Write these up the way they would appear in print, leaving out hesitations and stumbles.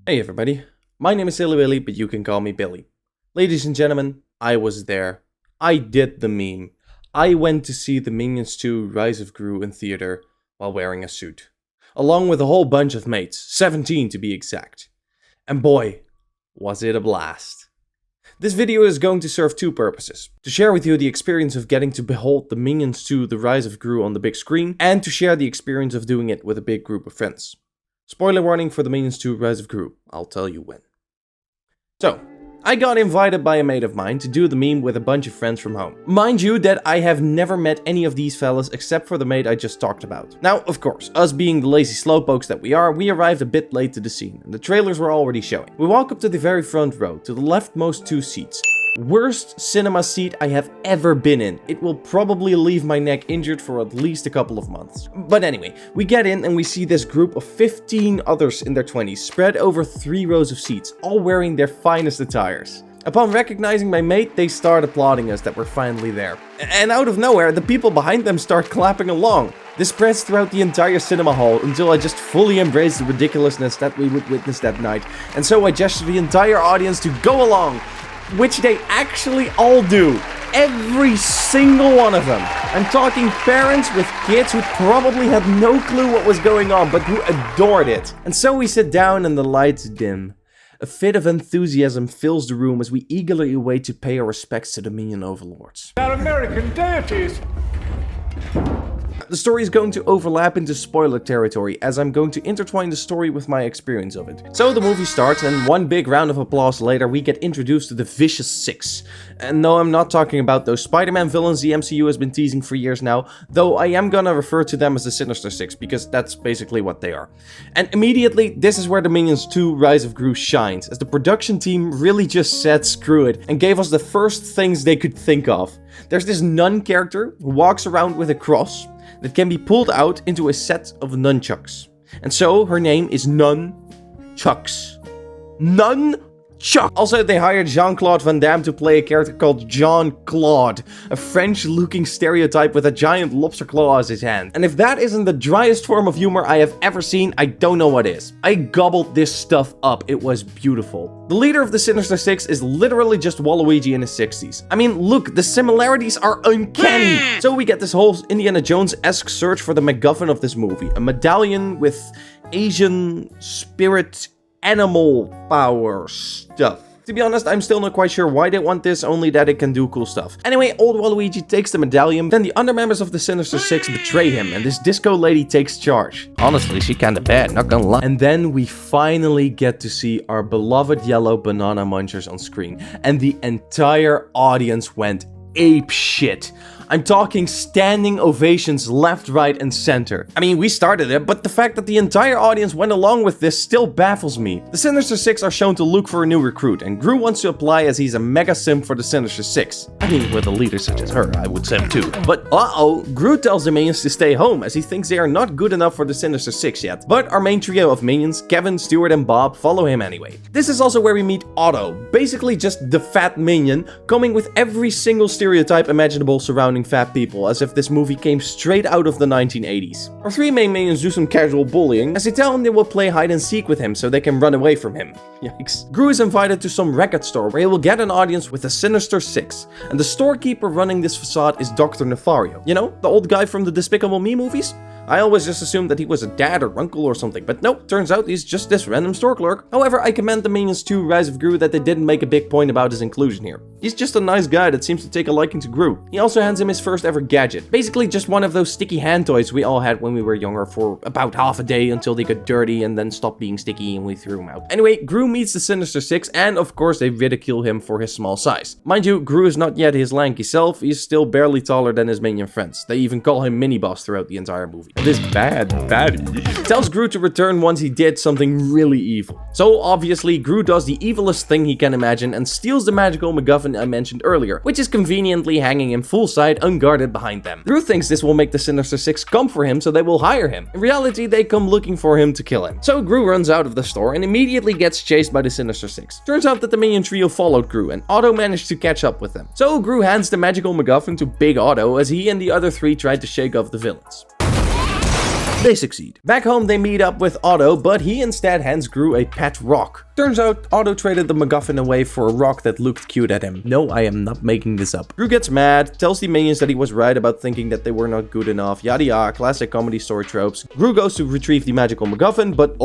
Hey everybody, my name is Silly Willy, but you can call me Billy. Ladies and gentlemen, I was there. I did the meme. I went to see the Minions 2 Rise of Gru in theater while wearing a suit. Along with a whole bunch of mates, 17 to be exact. And boy, was it a blast. This video is going to serve two purposes. To share with you the experience of getting to behold the Minions 2 The Rise of Gru on the big screen, and to share the experience of doing it with a big group of friends. Spoiler warning for the Minions 2 Rise of Gru, I'll tell you when. So, I got invited by a mate of mine to do the meme with a bunch of friends from home. Mind you that I have never met any of these fellas except for the mate I just talked about. Now, of course, us being the lazy slowpokes that we are, we arrived a bit late to the scene, and the trailers were already showing. We walk up to the very front row, to the leftmost two seats. Worst cinema seat I have ever been in. It will probably leave my neck injured for at least a couple of months. But anyway, we get in and we see this group of 15 others in their 20s spread over 3 rows of seats, all wearing their finest attires. Upon recognizing my mate, they start applauding us that we're finally there. And out of nowhere, the people behind them start clapping along. This spreads throughout the entire cinema hall until I just fully embraced the ridiculousness that we would witness that night. And so I gesture the entire audience to go along. Which they actually all do. Every single one of them. I'm talking parents with kids who probably had no clue what was going on, but who adored it. And so we sit down and the lights dim. A fit of enthusiasm fills the room as we eagerly await to pay our respects to the Minion overlords. They're American deities! The story is going to overlap into spoiler territory, as I'm going to intertwine the story with my experience of it. So the movie starts, and one big round of applause later, we get introduced to the Vicious Six. And no, I'm not talking about those Spider-Man villains the MCU has been teasing for years now, though I am gonna refer to them as the Sinister Six, because that's basically what they are. And immediately, this is where the Minions 2 Rise of Gru shines, as the production team really just said screw it, and gave us the first things they could think of. There's this nun character who walks around with a cross that can be pulled out into a set of nunchucks. And so her name is Nunchucks. Nunchuck! Also, they hired Jean-Claude Van Damme to play a character called Jean-Claude, a French-looking stereotype with a giant lobster claw as his hand. And if that isn't the driest form of humor I have ever seen, I don't know what is. I gobbled this stuff up, it was beautiful. The leader of the Sinister Six is literally just Waluigi in his 60s. I mean, look, the similarities are uncanny! So we get this whole Indiana Jones-esque search for the MacGuffin of this movie, a medallion with Asian spirit animal power stuff. To be honest, I'm still not quite sure why they want this, only that it can do cool stuff. Anyway, old Waluigi takes the medallion, then the other members of the Sinister Six betray him, and this disco lady takes charge. Honestly, she kinda bad, not gonna lie. And then we finally get to see our beloved yellow banana munchers on screen, and the entire audience went ape shit. I'm talking standing ovations left, right, and center. I mean, we started it, but the fact that the entire audience went along with this still baffles me. The Sinister Six are shown to look for a new recruit, and Gru wants to apply as he's a mega simp for the Sinister Six. I mean, with a leader such as her, I would simp too. But uh-oh, Gru tells the minions to stay home, as he thinks they are not good enough for the Sinister Six yet. But our main trio of minions, Kevin, Stuart, and Bob, follow him anyway. This is also where we meet Otto, basically just the fat minion, coming with every single stereotype imaginable surrounding fat people, as if this movie came straight out of the 1980s. Our 3 main minions do some casual bullying, as they tell him they will play hide and seek with him so they can run away from him. Yikes. Gru is invited to some record store where he will get an audience with the Sinister Six, and the storekeeper running this facade is Dr. Nefario. You know, the old guy from the Despicable Me movies? I always just assumed that he was a dad or uncle or something, but nope, turns out he's just this random store clerk. However, I commend the Minions 2 Rise of Gru that they didn't make a big point about his inclusion here. He's just a nice guy that seems to take a liking to Gru. He also hands him his first ever gadget, basically just one of those sticky hand toys we all had when we were younger for about half a day until they got dirty and then stopped being sticky and we threw them out. Anyway, Gru meets the Sinister Six and of course they ridicule him for his small size. Mind you, Gru is not yet his lanky self, he's still barely taller than his minion friends. They even call him mini-boss throughout the entire movie. This bad baddie tells Gru to return once he did something really evil. So obviously, Gru does the evilest thing he can imagine and steals the magical MacGuffin I mentioned earlier, which is conveniently hanging in full sight unguarded behind them. Gru thinks this will make the Sinister Six come for him so they will hire him. In reality, they come looking for him to kill him. So Gru runs out of the store and immediately gets chased by the Sinister Six. Turns out that the minion trio followed Gru and Otto managed to catch up with them. So Gru hands the magical MacGuffin to Big Otto as he and the other 3 tried to shake off the villains. They succeed. Back home they meet up with Otto, but he instead hands Gru a pet rock. Turns out Otto traded the MacGuffin away for a rock that looked cute at him. No, I am not making this up. Gru gets mad, tells the minions that he was right about thinking that they were not good enough, yada yada, classic comedy story tropes. Gru goes to retrieve the magical MacGuffin, but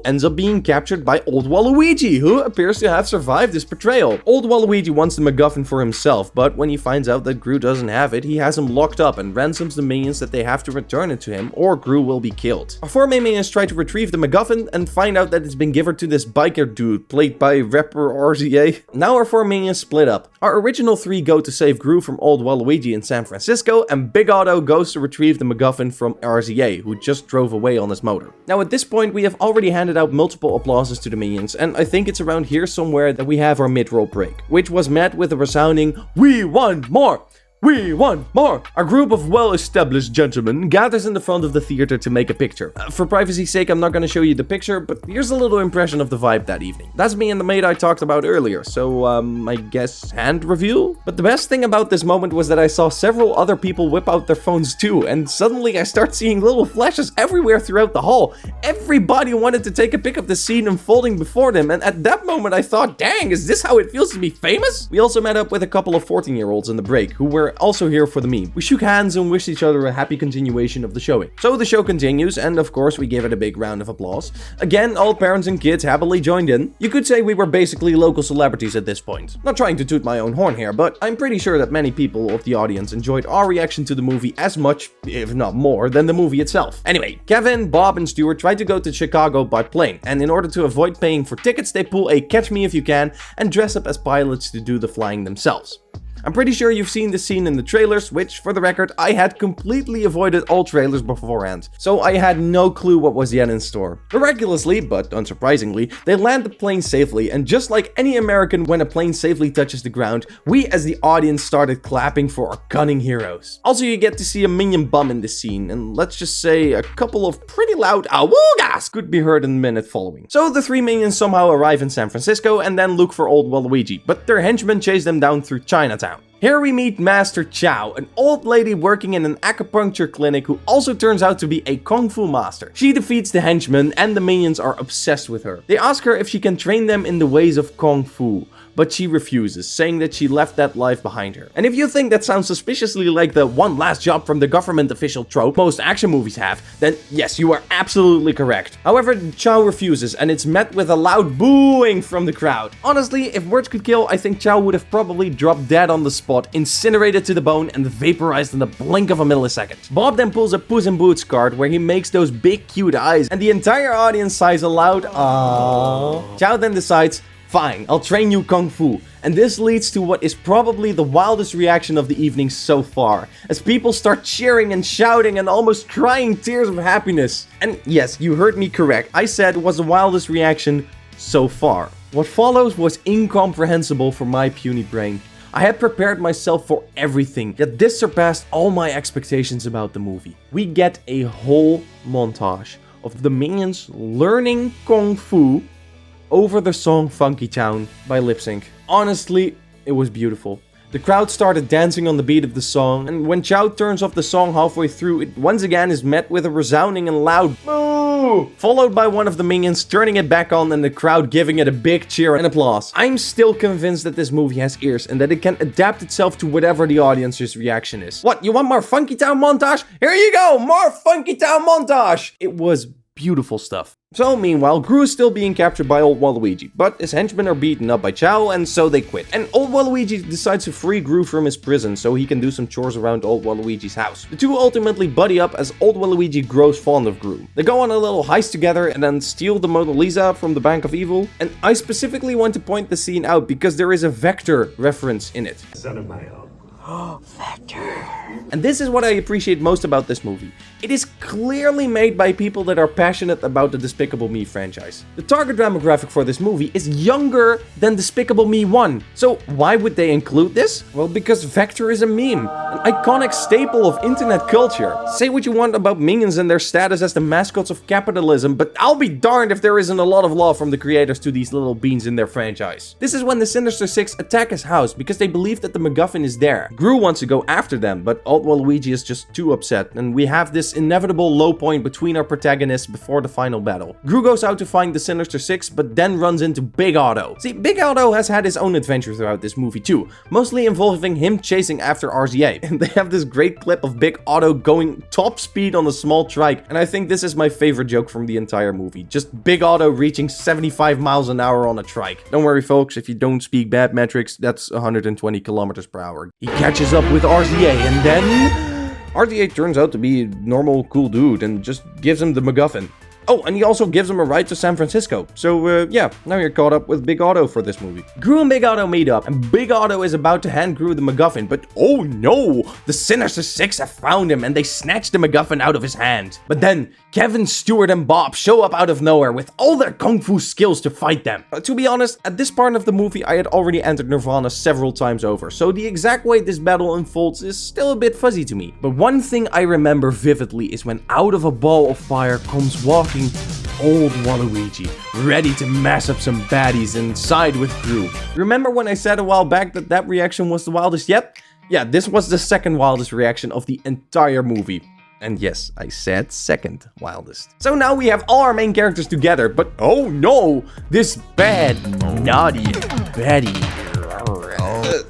ends up being captured by Old Waluigi, who appears to have survived his betrayal. Old Waluigi wants the MacGuffin for himself, but when he finds out that Gru doesn't have it, he has him locked up and ransoms the minions that they have to return it to him, or Gru will be killed. Our 4 main minions try to retrieve the MacGuffin and find out that it's been given to this biker dude, played by rapper RZA. Now our 4 minions split up. Our original 3 go to save Gru from Old Waluigi in San Francisco, and Big Otto goes to retrieve the MacGuffin from RZA, who just drove away on his motor. Now at this point, we have already handed out multiple applauses to the minions, and I think it's around here somewhere that we have our mid-roll break, which was met with a resounding, "We want more! We want more!" Our group of well-established gentlemen gathers in the front of the theater to make a picture. For privacy's sake, I'm not going to show you the picture, but here's a little impression of the vibe that evening. That's me and the maid I talked about earlier, so I guess hand reveal? But the best thing about this moment was that I saw several other people whip out their phones too, and suddenly I start seeing little flashes everywhere throughout the hall. Everybody wanted to take a pic of the scene unfolding before them, and at that moment I thought, dang, is this how it feels to be famous? We also met up with a couple of 14-year-olds in the break, who were also here for the meme. We shook hands and wished each other a happy continuation of the showing. So the show continues, and of course we give it a big round of applause. Again, all parents and kids happily joined in. You could say we were basically local celebrities at this point. Not trying to toot my own horn here, but I'm pretty sure that many people of the audience enjoyed our reaction to the movie as much, if not more, than the movie itself. Anyway, Kevin, Bob, and Stuart tried to go to Chicago by plane, and in order to avoid paying for tickets, they pull a Catch Me If You Can and dress up as pilots to do the flying themselves. I'm pretty sure you've seen this scene in the trailers, which, for the record, I had completely avoided all trailers beforehand, so I had no clue what was yet in store. Miraculously, but unsurprisingly, they land the plane safely, and just like any American when a plane safely touches the ground, we as the audience started clapping for our cunning heroes. Also, you get to see a minion bum in this scene, and let's just say a couple of pretty loud awoogas could be heard in the minute following. So the 3 minions somehow arrive in San Francisco and then look for Old Waluigi, but their henchmen chase them down through Chinatown. Here we meet Master Chow, an old lady working in an acupuncture clinic who also turns out to be a kung fu master. She defeats the henchmen and the minions are obsessed with her. They ask her if she can train them in the ways of kung fu, but she refuses, saying that she left that life behind her. And if you think that sounds suspiciously like the one last job from the government official trope most action movies have, then yes, you are absolutely correct. However, Chow refuses, and it's met with a loud booing from the crowd. Honestly, if words could kill, I think Chow would have probably dropped dead on the spot, incinerated to the bone, and vaporized in the blink of a millisecond. Bob then pulls a Puss in Boots card where he makes those big cute eyes, and the entire audience sighs aloud, aww. Chow then decides, fine, I'll train you kung fu. And this leads to what is probably the wildest reaction of the evening so far, as people start cheering and shouting and almost crying tears of happiness. And yes, you heard me correct, I said it was the wildest reaction so far. What follows was incomprehensible for my puny brain. I had prepared myself for everything, yet this surpassed all my expectations about the movie. We get a whole montage of the minions learning kung fu over the song Funky Town by Lip Sync. Honestly, it was beautiful. The crowd started dancing on the beat of the song, and when Chow turns off the song halfway through, it once again is met with a resounding and loud boo, followed by one of the minions turning it back on and the crowd giving it a big cheer and applause. I'm still convinced that this movie has ears and that it can adapt itself to whatever the audience's reaction is. What, you want more Funky Town montage? Here you go, more Funky Town montage! It was beautiful stuff. So meanwhile, Gru is still being captured by Old Waluigi, but his henchmen are beaten up by Chow and so they quit. And Old Waluigi decides to free Gru from his prison so he can do some chores around Old Waluigi's house. The two ultimately buddy up as Old Waluigi grows fond of Gru. They go on a little heist together and then steal the Mona Lisa from the Bank of Evil. And I specifically want to point the scene out because there is a Vector reference in it. Son of my own. Vector. And this is what I appreciate most about this movie. It is clearly made by people that are passionate about the Despicable Me franchise. The target demographic for this movie is younger than Despicable Me 1. So why would they include this? Well, because Vector is a meme, an iconic staple of internet culture. Say what you want about minions and their status as the mascots of capitalism, but I'll be darned if there isn't a lot of love from the creators to these little beans in their franchise. This is when the Sinister Six attack his house because they believe that the MacGuffin is there. Gru wants to go after them, but Old Waluigi is just too upset, and we have this this inevitable low point between our protagonists before the final battle. Gru goes out to find the Sinister Six, but then runs into Big Otto. See, Big Otto has had his own adventure throughout this movie too, mostly involving him chasing after RZA. And they have this great clip of Big Otto going top speed on a small trike, and I think this is my favorite joke from the entire movie. Just Big Otto reaching 75 miles an hour on a trike. Don't worry folks, if you don't speak bad metrics, that's 120 kilometers per hour. He catches up with RZA, and then RZA turns out to be a normal, cool dude and just gives him the MacGuffin. Oh, and he also gives him a ride to San Francisco. So, yeah, now you're caught up with Big Otto for this movie. Gru and Big Otto meet up, and Big Otto is about to hand Gru the MacGuffin, but oh no! The Sinister Six have found him, and they snatch the MacGuffin out of his hand. But then, Kevin, Stewart, and Bob show up out of nowhere with all their kung fu skills to fight them. To be honest, at this part of the movie, I had already entered Nirvana several times over, so the exact way this battle unfolds is still a bit fuzzy to me. But one thing I remember vividly is when out of a ball of fire comes walking old Waluigi, ready to mash up some baddies and side with Gru. Remember when I said a while back that that reaction was the wildest yet? Yeah, this was the second wildest reaction of the entire movie. And yes, I said second wildest. So now we have all our main characters together, but oh no! This bad, naughty baddie.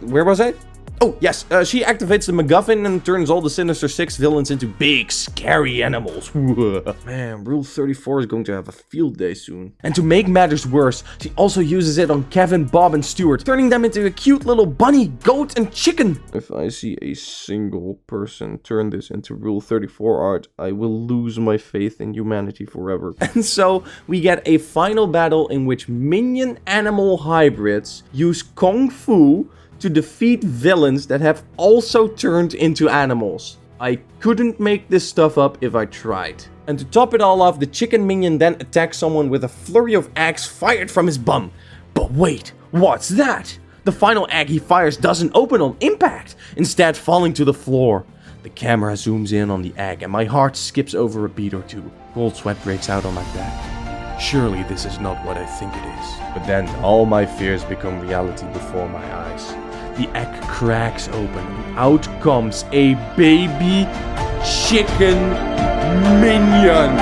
Where was I? Oh, yes, she activates the MacGuffin and turns all the Sinister Six villains into big, scary animals. Man, Rule 34 is going to have a field day soon. And to make matters worse, she also uses it on Kevin, Bob, and Stewart, turning them into a cute little bunny, goat, and chicken. If I see a single person turn this into Rule 34 art, I will lose my faith in humanity forever. And so, we get a final battle in which minion animal hybrids use Kung Fu to defeat villains that have also turned into animals. I couldn't make this stuff up if I tried. And to top it all off, the chicken minion then attacks someone with a flurry of eggs fired from his bum. But wait, what's that? The final egg he fires doesn't open on impact, instead falling to the floor. The camera zooms in on the egg and my heart skips over a beat or two. Cold sweat breaks out on my back. Surely this is not what I think it is. But then all my fears become reality before my eyes. The egg cracks open and out comes a baby chicken minion.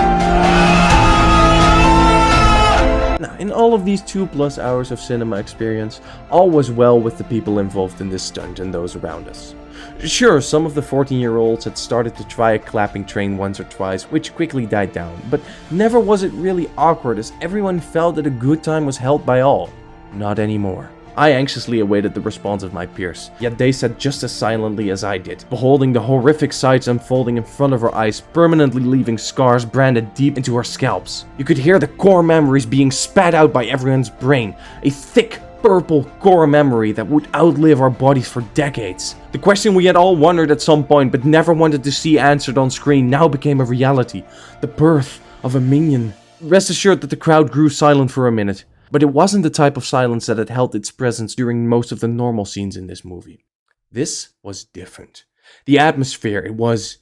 Now, in all of these 2+ hours of cinema experience, all was well with the people involved in this stunt and those around us. Sure, some of the 14-year-olds had started to try a clapping train once or twice, which quickly died down, but never was it really awkward as everyone felt that a good time was held by all. Not anymore. I anxiously awaited the response of my peers, yet they sat just as silently as I did, beholding the horrific sights unfolding in front of our eyes, permanently leaving scars branded deep into our scalps. You could hear the core memories being spat out by everyone's brain, a thick, purple core memory that would outlive our bodies for decades. The question we had all wondered at some point but never wanted to see answered on screen now became a reality. The birth of a minion. Rest assured that the crowd grew silent for a minute. But it wasn't the type of silence that had held its presence during most of the normal scenes in this movie. This was different. The atmosphere, it was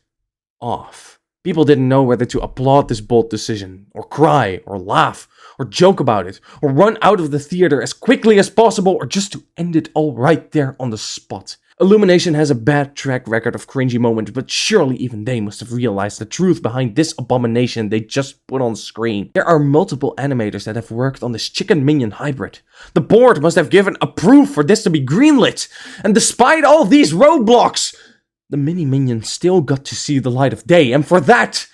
off. People didn't know whether to applaud this bold decision, or cry, or laugh, or joke about it, or run out of the theater as quickly as possible, or just to end it all right there on the spot. Illumination has a bad track record of cringy moments, but surely even they must have realized the truth behind this abomination they just put on screen. There are multiple animators that have worked on this chicken minion hybrid. The board must have given approve for this to be greenlit. And despite all these roadblocks, the mini minion still got to see the light of day, and for that,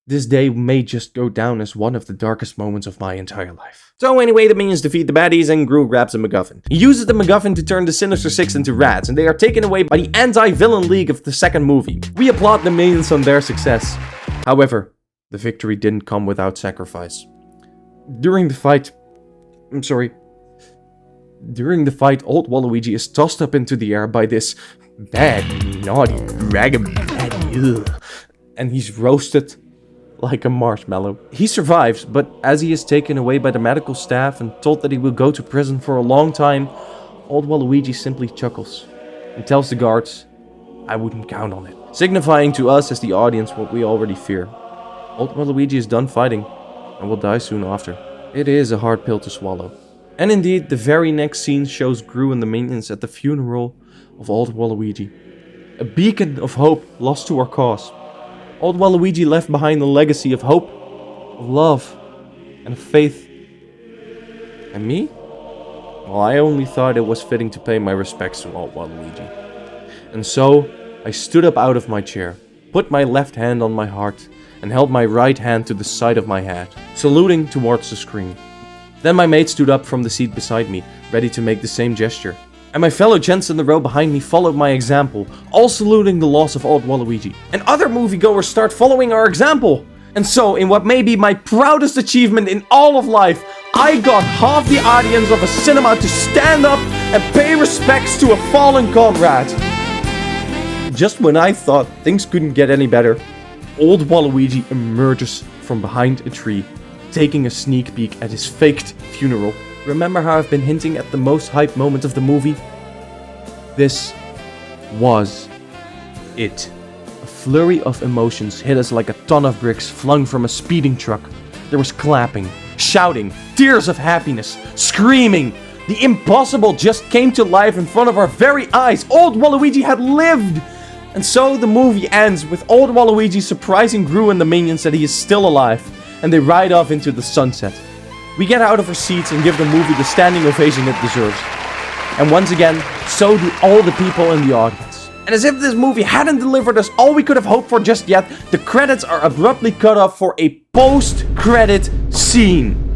this day may just go down as one of the darkest moments of my entire life. So anyway, the minions defeat the baddies and Gru grabs a MacGuffin. He uses the MacGuffin to turn the Sinister Six into rats, and they are taken away by the anti-villain league of the second movie. We applaud the minions on their success. However, the victory didn't come without sacrifice. During the fight, old Waluigi is tossed up into the air by this bad, naughty dragon baddie, and he's roasted like a marshmallow. He survives, but as he is taken away by the medical staff and told that he will go to prison for a long time, old Waluigi simply chuckles and tells the guards, "I wouldn't count on it," signifying to us as the audience what we already fear. Old Waluigi is done fighting and will die soon after. It is a hard pill to swallow. And indeed, the very next scene shows Gru and the minions at the funeral of old Waluigi. A beacon of hope lost to our cause. Old Waluigi left behind a legacy of hope, of love, and of faith. And me? Well, I only thought it was fitting to pay my respects to Old Waluigi. And so, I stood up out of my chair, put my left hand on my heart, and held my right hand to the side of my head, saluting towards the screen. Then my mate stood up from the seat beside me, ready to make the same gesture. And my fellow gents in the row behind me followed my example, all saluting the loss of Old Waluigi. And other moviegoers start following our example. And so, in what may be my proudest achievement in all of life, I got half the audience of a cinema to stand up and pay respects to a fallen comrade. Just when I thought things couldn't get any better, Old Waluigi emerges from behind a tree, taking a sneak peek at his faked funeral. Remember how I've been hinting at the most hype moment of the movie? This was it. A flurry of emotions hit us like a ton of bricks flung from a speeding truck. There was clapping, shouting, tears of happiness, screaming. The impossible just came to life in front of our very eyes. Old Waluigi had lived! And so the movie ends with Old Waluigi surprising Gru and the minions that he is still alive, and they ride off into the sunset. We get out of our seats and give the movie the standing ovation it deserves. And once again, so do all the people in the audience. And as if this movie hadn't delivered us all we could have hoped for just yet, the credits are abruptly cut off for a post-credit scene.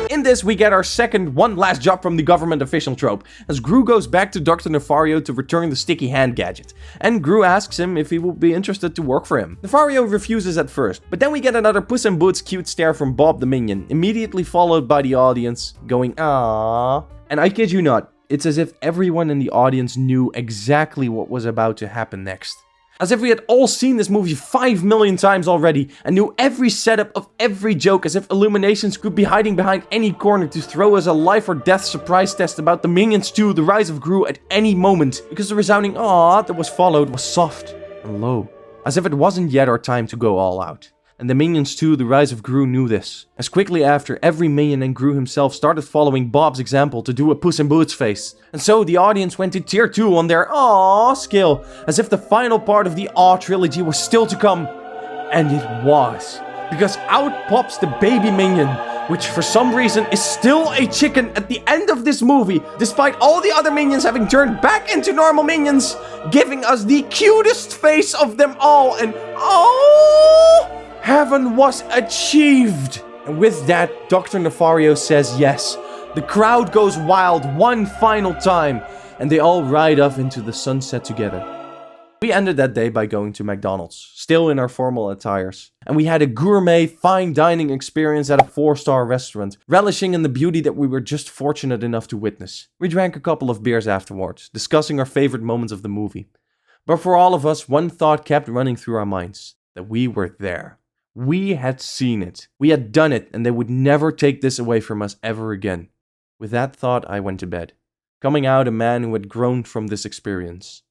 In this, we get our second one last job from the government official trope, as Gru goes back to Dr. Nefario to return the sticky hand gadget. And Gru asks him if he will be interested to work for him. Nefario refuses at first, but then we get another Puss in Boots cute stare from Bob the Minion, immediately followed by the audience going, "Aww." And I kid you not, it's as if everyone in the audience knew exactly what was about to happen next. As if we had all seen this movie 5 million times already and knew every setup of every joke, as if Illuminations could be hiding behind any corner to throw us a life or death surprise test about the Minions 2, The Rise of Gru at any moment, because the resounding "aww" that was followed was soft and low, as if it wasn't yet our time to go all out. And the Minions 2, The Rise of Gru knew this, as quickly after, every minion and Gru himself started following Bob's example to do a Puss in Boots face. And so the audience went to tier 2 on their "aww" scale, as if the final part of the "aw" trilogy was still to come. And it was. Because out pops the baby minion, which for some reason is still a chicken at the end of this movie, despite all the other minions having turned back into normal minions, giving us the cutest face of them all, and oh! Heaven was achieved! And with that, Dr. Nefario says yes. The crowd goes wild one final time, and they all ride off into the sunset together. We ended that day by going to McDonald's, still in our formal attires. And we had a gourmet, fine dining experience at a 4-star restaurant, relishing in the beauty that we were just fortunate enough to witness. We drank a couple of beers afterwards, discussing our favorite moments of the movie. But for all of us, one thought kept running through our minds, that we were there. We had seen it. We had done it, and they would never take this away from us ever again. With that thought, I went to bed, coming out a man who had grown from this experience.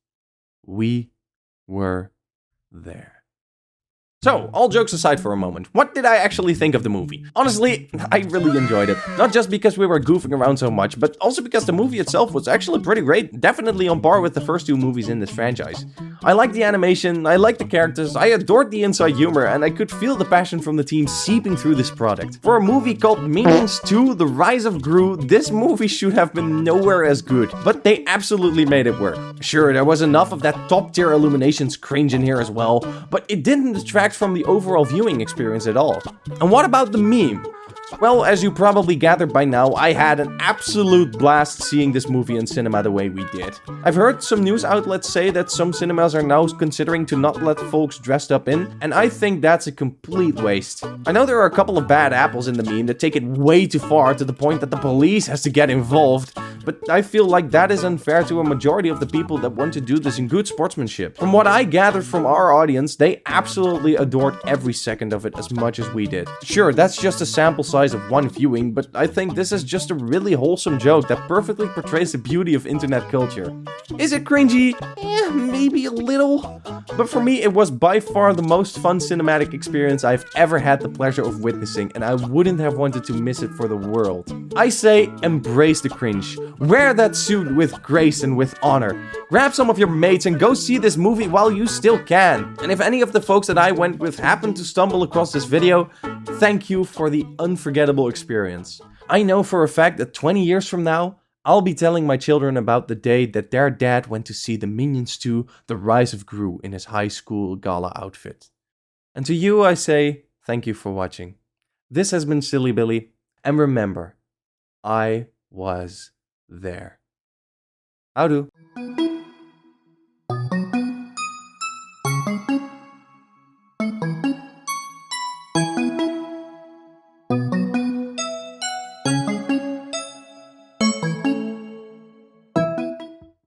We were there. So, all jokes aside for a moment, what did I actually think of the movie? Honestly, I really enjoyed it. Not just because we were goofing around so much, but also because the movie itself was actually pretty great, definitely on par with the first 2 movies in this franchise. I liked the animation, I liked the characters, I adored the inside humor, and I could feel the passion from the team seeping through this product. For a movie called Minions 2, The Rise of Gru, this movie should have been nowhere as good, but they absolutely made it work. Sure, there was enough of that top-tier Illuminations cringe in here as well, but it didn't detract from the overall viewing experience at all. And what about the meme? Well, as you probably gathered by now, I had an absolute blast seeing this movie in cinema the way we did. I've heard some news outlets say that some cinemas are now considering to not let folks dressed up in, and I think that's a complete waste. I know there are a couple of bad apples in the meme that take it way too far to the point that the police has to get involved, but I feel like that is unfair to a majority of the people that want to do this in good sportsmanship. From what I gathered from our audience, they absolutely adored every second of it as much as we did. Sure, that's just a sample size of one viewing, but I think this is just a really wholesome joke that perfectly portrays the beauty of internet culture. Is it cringy? maybe a little. But for me, it was by far the most fun cinematic experience I've ever had the pleasure of witnessing, and I wouldn't have wanted to miss it for the world. I say, embrace the cringe. Wear that suit with grace and with honor. Grab some of your mates and go see this movie while you still can. And if any of the folks that I went with happen to stumble across this video, thank you for the unforgettable experience. I know for a fact that 20 years from now, I'll be telling my children about the day that their dad went to see the Minions 2, The Rise of Gru in his high school gala outfit. And to you I say, thank you for watching. This has been Silly Billy, and remember, I was there. Houdoe.